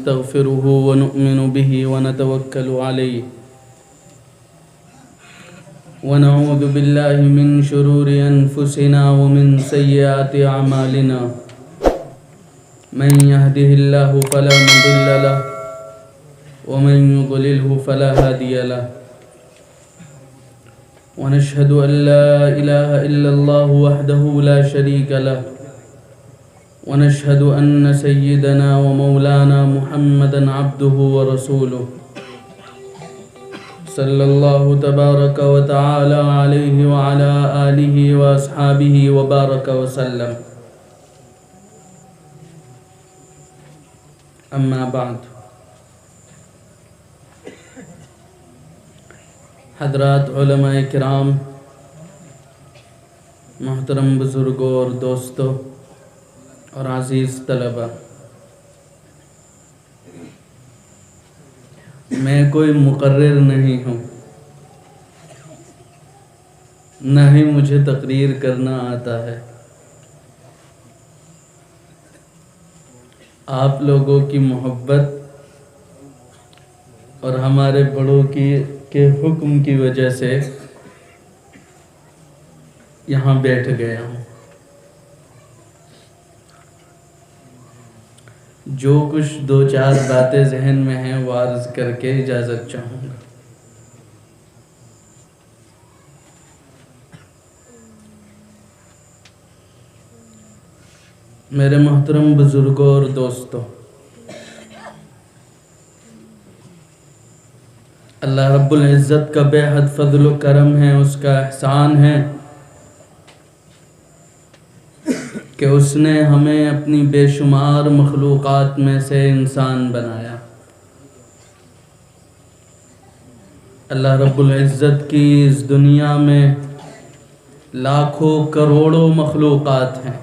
ونستغفره ونؤمن به ونتوكل عليه ونعوذ بالله من شرور أنفسنا ومن سيئات أعمالنا من يهده الله فلا مضل له ومن يضلله فلا هادي له ونشهد أن لا إله إلا الله وحده لا شريك له ونشهد أن سيدنا ومولانا محمدا عبده ورسوله صلى الله تبارك وتعالى عليه وعلى آله وأصحابه وبارك وسلم أما بعد حضرات علماء کرام، محترم بزرگوں اور دوستوں اور عزیز طلبہ، میں کوئی مقرر نہیں ہوں، نہ ہی مجھے تقریر کرنا آتا ہے۔ آپ لوگوں کی محبت اور ہمارے بڑوں کے حکم کی وجہ سے یہاں بیٹھ گیا ہوں۔ جو کچھ دو چار باتیں ذہن میں ہیں وہ عرض کر کے اجازت چاہوں گا۔ میرے محترم بزرگوں اور دوستوں، اللہ رب العزت کا بے حد فضل و کرم ہے، اس کا احسان ہے کہ اس نے ہمیں اپنی بے شمار مخلوقات میں سے انسان بنایا۔ اللہ رب العزت کی اس دنیا میں لاکھوں کروڑوں مخلوقات ہیں،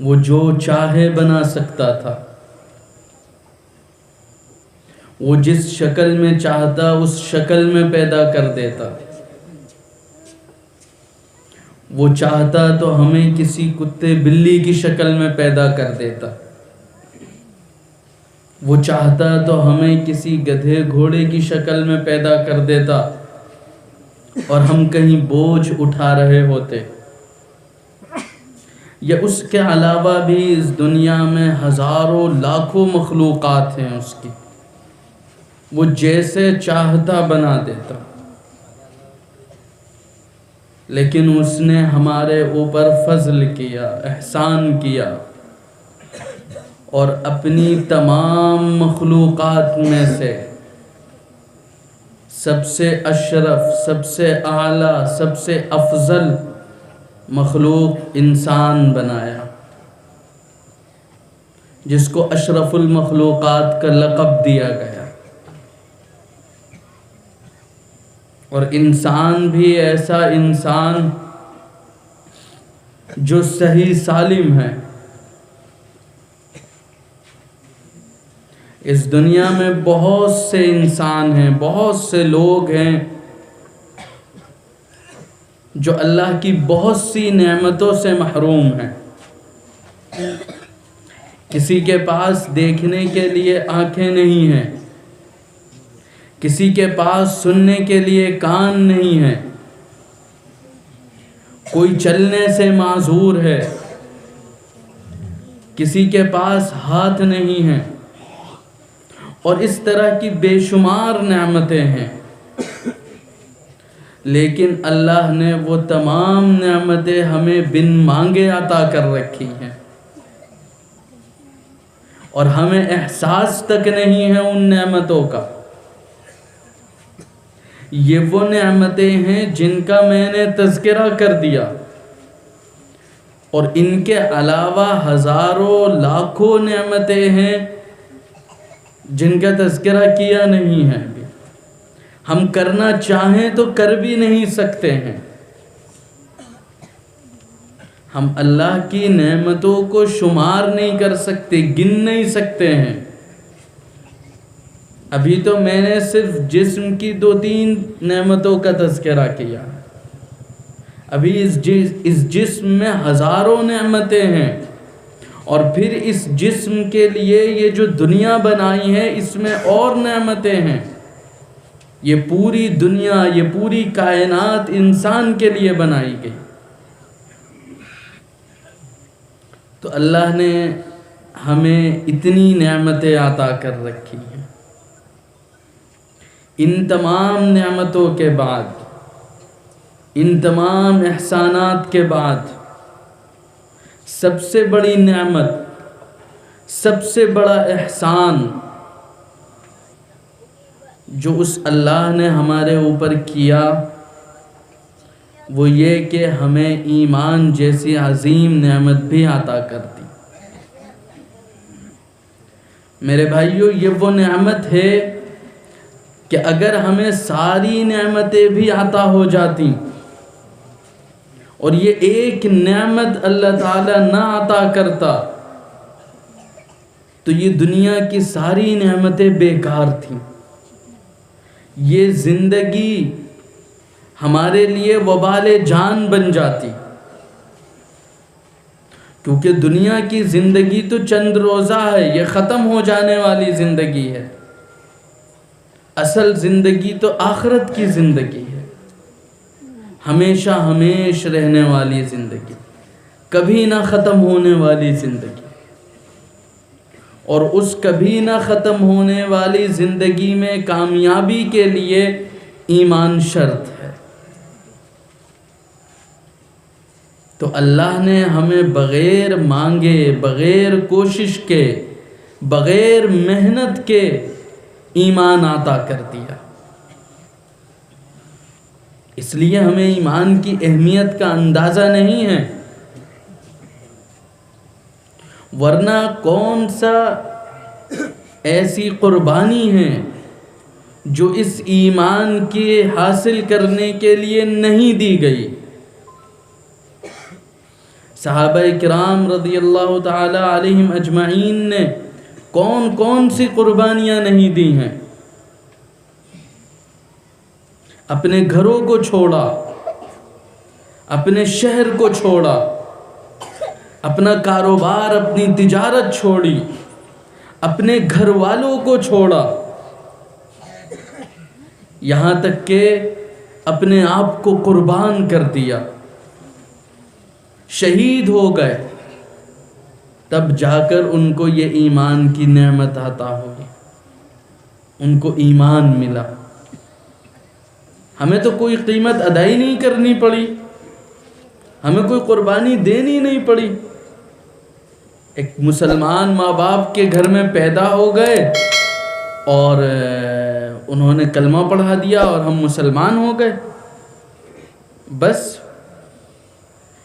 وہ جو چاہے بنا سکتا تھا، وہ جس شکل میں چاہتا اس شکل میں پیدا کر دیتا۔ وہ چاہتا تو ہمیں کسی کتے بلی کی شکل میں پیدا کر دیتا، وہ چاہتا تو ہمیں کسی گدھے گھوڑے کی شکل میں پیدا کر دیتا اور ہم کہیں بوجھ اٹھا رہے ہوتے۔ یا اس کے علاوہ بھی اس دنیا میں ہزاروں لاکھوں مخلوقات ہیں اس کی، وہ جیسے چاہتا بنا دیتا، لیکن اس نے ہمارے اوپر فضل کیا، احسان کیا، اور اپنی تمام مخلوقات میں سے سب سے اشرف، سب سے اعلیٰ، سب سے افضل مخلوق انسان بنایا، جس کو اشرف المخلوقات کا لقب دیا گیا۔ اور انسان بھی ایسا انسان جو صحیح سالم ہے۔ اس دنیا میں بہت سے انسان ہیں، بہت سے لوگ ہیں جو اللہ کی بہت سی نعمتوں سے محروم ہیں۔ کسی کے پاس دیکھنے کے لیے آنکھیں نہیں ہیں، کسی کے پاس سننے کے لیے کان نہیں ہے، کوئی چلنے سے معذور ہے، کسی کے پاس ہاتھ نہیں ہیں، اور اس طرح کی بے شمار نعمتیں ہیں۔ لیکن اللہ نے وہ تمام نعمتیں ہمیں بن مانگے عطا کر رکھی ہیں، اور ہمیں احساس تک نہیں ہے ان نعمتوں کا۔ یہ وہ نعمتیں ہیں جن کا میں نے تذکرہ کر دیا، اور ان کے علاوہ ہزاروں لاکھوں نعمتیں ہیں جن کا تذکرہ کیا نہیں ہے۔ ہم کرنا چاہیں تو کر بھی نہیں سکتے ہیں۔ ہم اللہ کی نعمتوں کو شمار نہیں کر سکتے، گن نہیں سکتے ہیں۔ ابھی تو میں نے صرف جسم کی 2-3 نعمتوں کا تذکرہ کیا، ابھی اس جسم میں ہزاروں نعمتیں ہیں، اور پھر اس جسم کے لیے یہ جو دنیا بنائی ہے اس میں اور نعمتیں ہیں. یہ پوری دنیا، یہ پوری کائنات انسان کے لیے بنائی گئی. تو اللہ نے ہمیں اتنی نعمتیں عطا کر رکھی ہیں. ان تمام نعمتوں کے بعد، ان تمام احسانات کے بعد، سب سے بڑی نعمت، سب سے بڑا احسان جو اس اللہ نے ہمارے اوپر کیا وہ یہ کہ ہمیں ایمان جیسی عظیم نعمت بھی عطا کر دی. میرے بھائیو، یہ وہ نعمت ہے کہ اگر ہمیں ساری نعمتیں بھی عطا ہو جاتی اور یہ ایک نعمت اللہ تعالیٰ نہ عطا کرتا تو یہ دنیا کی ساری نعمتیں بیکار تھیں. یہ زندگی ہمارے لیے وبال جان بن جاتی، کیونکہ دنیا کی زندگی تو چند روزہ ہے، یہ ختم ہو جانے والی زندگی ہے. اصل زندگی تو آخرت کی زندگی ہے، ہمیشہ ہمیش رہنے والی زندگی، کبھی نہ ختم ہونے والی زندگی. اور اس کبھی نہ ختم ہونے والی زندگی میں کامیابی کے لیے ایمان شرط ہے. تو اللہ نے ہمیں بغیر مانگے، بغیر کوشش کے، بغیر محنت کے ایمان عطا کر دیا. اس لیے ہمیں ایمان کی اہمیت کا اندازہ نہیں ہے، ورنہ کون سا ایسی قربانی ہے جو اس ایمان کے حاصل کرنے کے لیے نہیں دی گئی. صحابہ کرام رضی اللہ تعالی علیہم اجمعین نے کون کون سی قربانیاں نہیں دی ہیں. اپنے گھروں کو چھوڑا، اپنے شہر کو چھوڑا، اپنا کاروبار، اپنی تجارت چھوڑی، اپنے گھر والوں کو چھوڑا، یہاں تک کہ اپنے آپ کو قربان کر دیا، شہید ہو گئے. تب جا کر ان کو یہ ایمان کی نعمت عطا ہوئی، ان کو ایمان ملا. ہمیں تو کوئی قیمت ادائی نہیں کرنی پڑی، ہمیں کوئی قربانی دینی نہیں پڑی. ایک مسلمان ماں باپ کے گھر میں پیدا ہو گئے اور انہوں نے کلمہ پڑھا دیا اور ہم مسلمان ہو گئے، بس.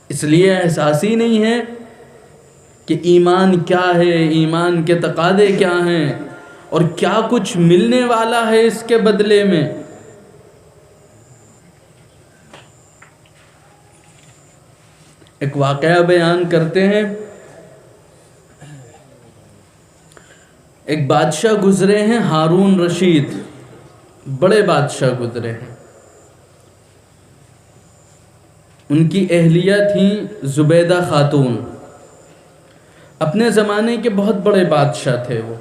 اس لیے احساس ہی نہیں ہے کہ ایمان کیا ہے، ایمان کے تقاضے کیا ہیں اور کیا کچھ ملنے والا ہے اس کے بدلے میں. ایک واقعہ بیان کرتے ہیں. ایک بادشاہ گزرے ہیں، ہارون رشید، بڑے بادشاہ گزرے ہیں. ان کی اہلیہ تھیں زبیدہ خاتون. اپنے زمانے کے بہت بڑے بادشاہ تھے وہ.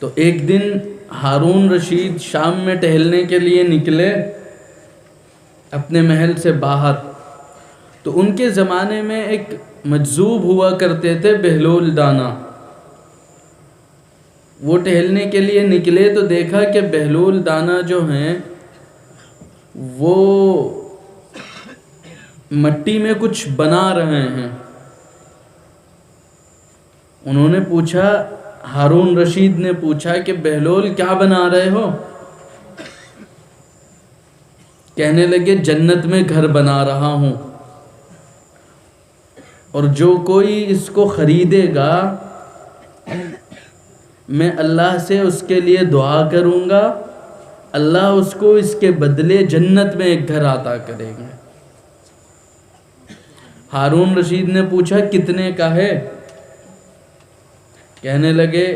تو ایک دن ہارون رشید شام میں ٹہلنے کے لیے نکلے اپنے محل سے باہر. تو ان کے زمانے میں ایک مجذوب ہوا کرتے تھے، بہلول دانا. وہ ٹہلنے کے لیے نکلے تو دیکھا کہ بہلول دانا جو ہیں وہ مٹی میں کچھ بنا رہے ہیں. انہوں نے پوچھا، ہارون رشید نے پوچھا کہ بہلول کیا بنا رہے ہو؟ کہنے لگے جنت میں گھر بنا رہا ہوں، اور جو کوئی اس کو خریدے گا میں اللہ سے اس کے لیے دعا کروں گا، اللہ اس کو اس کے بدلے جنت میں ایک گھر عطا کریں گے. ہارون رشید نے پوچھا کتنے کا ہے؟ کہنے لگے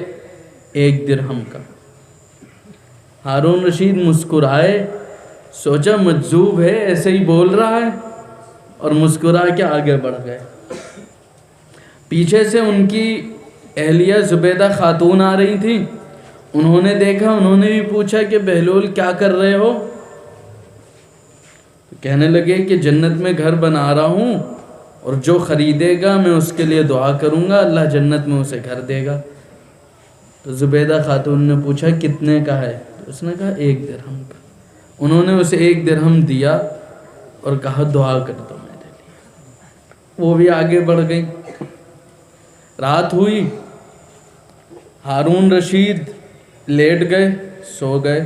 1 درہم کا. ہارون رشید مسکرائے، سوچا مجذوب ہے ایسے ہی بول رہا ہے، اور مسکرا کے آگے بڑھ گئے. پیچھے سے ان کی اہلیہ زبیدہ خاتون آ رہی تھیں، انہوں نے دیکھا، انہوں نے بھی پوچھا کہ بہلول کیا کر رہے ہو؟ کہنے لگے کہ جنت میں گھر بنا رہا ہوں اور جو خریدے گا میں اس کے لیے دعا کروں گا، اللہ جنت میں اسے گھر دے گا۔ تو زبیدہ خاتون نے پوچھا کتنے کا ہے؟ تو اس نے کہا 1 درہم کا۔ انہوں نے اسے 1 درہم دیا اور کہا دعا کر دو میرے لیے۔ وہ بھی آگے بڑھ گئی۔ رات ہوئی، ہارون رشید لیٹ گئے، سو گئے۔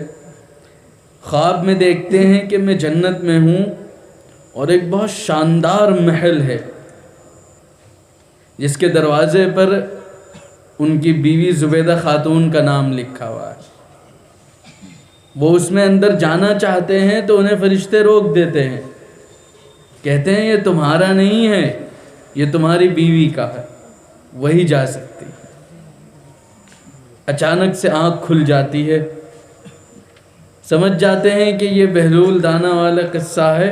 خواب میں دیکھتے ہیں کہ میں جنت میں ہوں اور ایک بہت شاندار محل ہے جس کے دروازے پر ان کی بیوی زبیدہ خاتون کا نام لکھا ہوا ہے۔ وہ اس میں اندر جانا چاہتے ہیں تو انہیں فرشتے روک دیتے ہیں، کہتے ہیں یہ تمہارا نہیں ہے، یہ تمہاری بیوی کا ہے، وہی جا سکتی۔ اچانک سے آنکھ کھل جاتی ہے، سمجھ جاتے ہیں کہ یہ بہلول دانہ والا قصہ ہے۔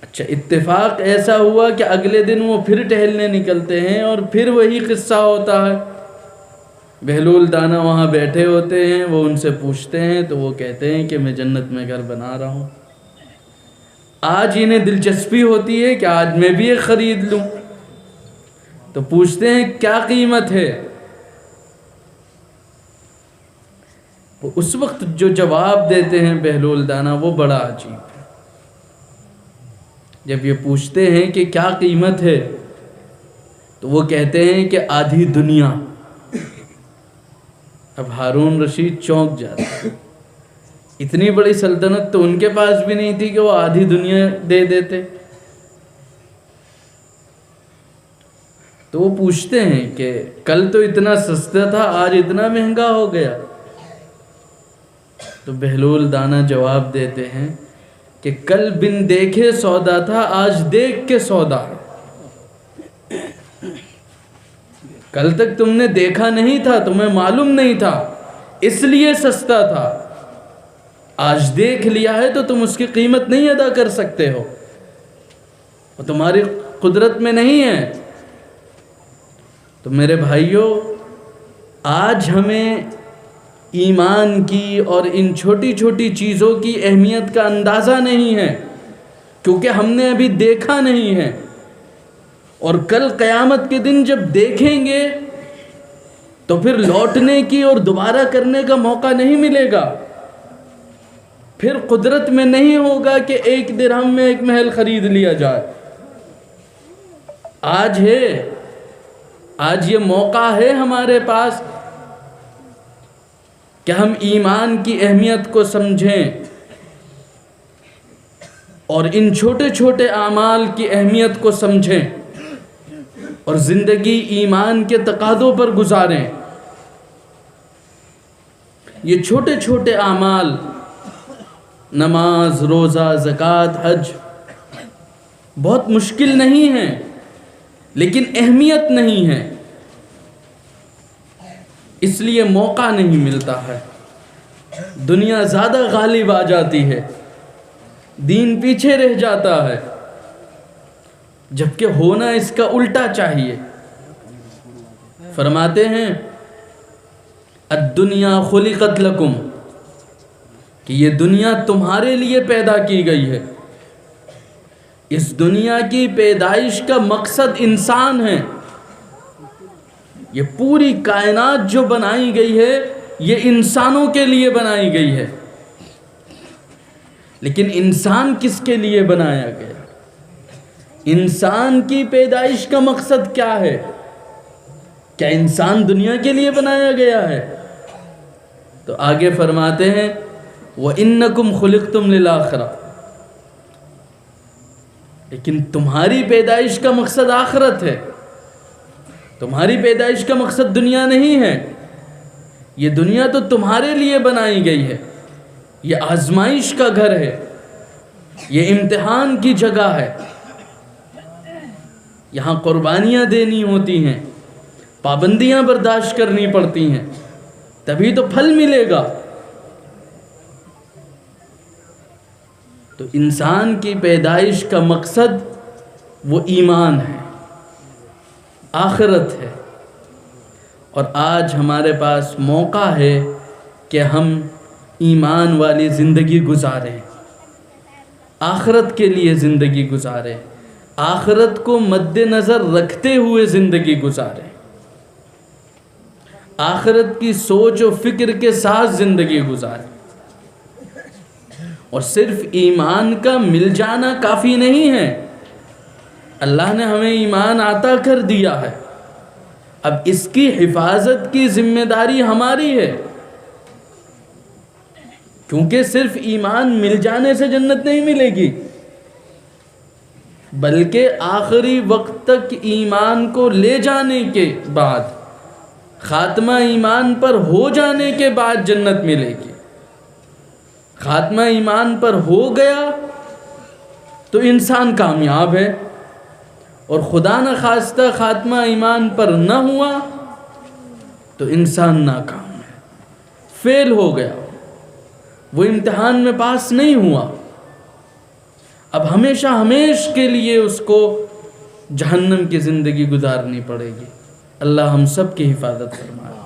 اچھا، اتفاق ایسا ہوا کہ اگلے دن وہ پھر ٹہلنے نکلتے ہیں اور پھر وہی قصہ ہوتا ہے۔ بہلول دانہ وہاں بیٹھے ہوتے ہیں، وہ ان سے پوچھتے ہیں تو وہ کہتے ہیں کہ میں جنت میں گھر بنا رہا ہوں۔ آج انہیں دلچسپی ہوتی ہے کہ آج میں بھی ایک خرید لوں، تو پوچھتے ہیں کیا قیمت ہے؟ اس وقت جو جواب دیتے ہیں بہلول دانہ وہ بڑا عجیب ہے۔ جب یہ پوچھتے ہیں کہ کیا قیمت ہے تو وہ کہتے ہیں کہ آدھی دنیا۔ اب ہارون رشید چونک جاتے ہیں، اتنی بڑی سلطنت تو ان کے پاس بھی نہیں تھی کہ وہ آدھی دنیا دے دیتے۔ تو وہ پوچھتے ہیں کہ کل تو اتنا سستا تھا، آج اتنا مہنگا ہو گیا۔ تو بہلول دانہ جواب دیتے ہیں کہ کل بن دیکھے سودا تھا، آج دیکھ کے سودا ہے۔ کل تک تم نے دیکھا نہیں تھا، تمہیں معلوم نہیں تھا، اس لیے سستا تھا۔ آج دیکھ لیا ہے تو تم اس کی قیمت نہیں ادا کر سکتے ہو، وہ تمہاری قدرت میں نہیں ہے۔ تو میرے بھائیوں، آج ہمیں ایمان کی اور ان چھوٹی چھوٹی چیزوں کی اہمیت کا اندازہ نہیں ہے، کیونکہ ہم نے ابھی دیکھا نہیں ہے، اور کل قیامت کے دن جب دیکھیں گے تو پھر لوٹنے کی اور دوبارہ کرنے کا موقع نہیں ملے گا۔ پھر قدرت میں نہیں ہوگا کہ 1 درہم میں ایک محل خرید لیا جائے۔ آج ہے، آج یہ موقع ہے ہمارے پاس کہ ہم ایمان کی اہمیت کو سمجھیں اور ان چھوٹے چھوٹے اعمال کی اہمیت کو سمجھیں اور زندگی ایمان کے تقاضوں پر گزاریں۔ یہ چھوٹے چھوٹے اعمال، نماز، روزہ، زکوٰۃ، حج، بہت مشکل نہیں ہیں لیکن اہمیت نہیں ہے، اس لیے موقع نہیں ملتا ہے۔ دنیا زیادہ غالب آ جاتی ہے، دین پیچھے رہ جاتا ہے، جبکہ ہونا اس کا الٹا چاہیے۔ فرماتے ہیں الدنیا خلقت لکم، کہ یہ دنیا تمہارے لیے پیدا کی گئی ہے۔ اس دنیا کی پیدائش کا مقصد انسان ہے۔ یہ پوری کائنات جو بنائی گئی ہے یہ انسانوں کے لیے بنائی گئی ہے، لیکن انسان کس کے لیے بنایا گیا؟ انسان کی پیدائش کا مقصد کیا ہے؟ کیا انسان دنیا کے لیے بنایا گیا ہے؟ تو آگے فرماتے ہیں وَإِنَّكُمْ خُلِقْتُمْ لِلْآخِرَةِ، لیکن تمہاری پیدائش کا مقصد آخرت ہے، تمہاری پیدائش کا مقصد دنیا نہیں ہے۔ یہ دنیا تو تمہارے لیے بنائی گئی ہے، یہ آزمائش کا گھر ہے، یہ امتحان کی جگہ ہے، یہاں قربانیاں دینی ہوتی ہیں، پابندیاں برداشت کرنی پڑتی ہیں، تبھی تو پھل ملے گا۔ تو انسان کی پیدائش کا مقصد وہ ایمان ہے، آخرت ہے۔ اور آج ہمارے پاس موقع ہے کہ ہم ایمان والی زندگی گزاریں، آخرت کے لیے زندگی گزاریں، آخرت کو مد نظر رکھتے ہوئے زندگی گزاریں، آخرت کی سوچ و فکر کے ساتھ زندگی گزاریں۔ اور صرف ایمان کا مل جانا کافی نہیں ہے، اللہ نے ہمیں ایمان عطا کر دیا ہے، اب اس کی حفاظت کی ذمہ داری ہماری ہے، کیونکہ صرف ایمان مل جانے سے جنت نہیں ملے گی، بلکہ آخری وقت تک ایمان کو لے جانے کے بعد، خاتمہ ایمان پر ہو جانے کے بعد جنت ملے گی۔ خاتمہ ایمان پر ہو گیا تو انسان کامیاب ہے، اور خدا نہ خواستہ خاتمہ ایمان پر نہ ہوا تو انسان ناکام ہے، فیل ہو گیا، وہ امتحان میں پاس نہیں ہوا، اب ہمیشہ ہمیشہ کے لیے اس کو جہنم کی زندگی گزارنی پڑے گی۔ اللہ ہم سب کی حفاظت فرمائے۔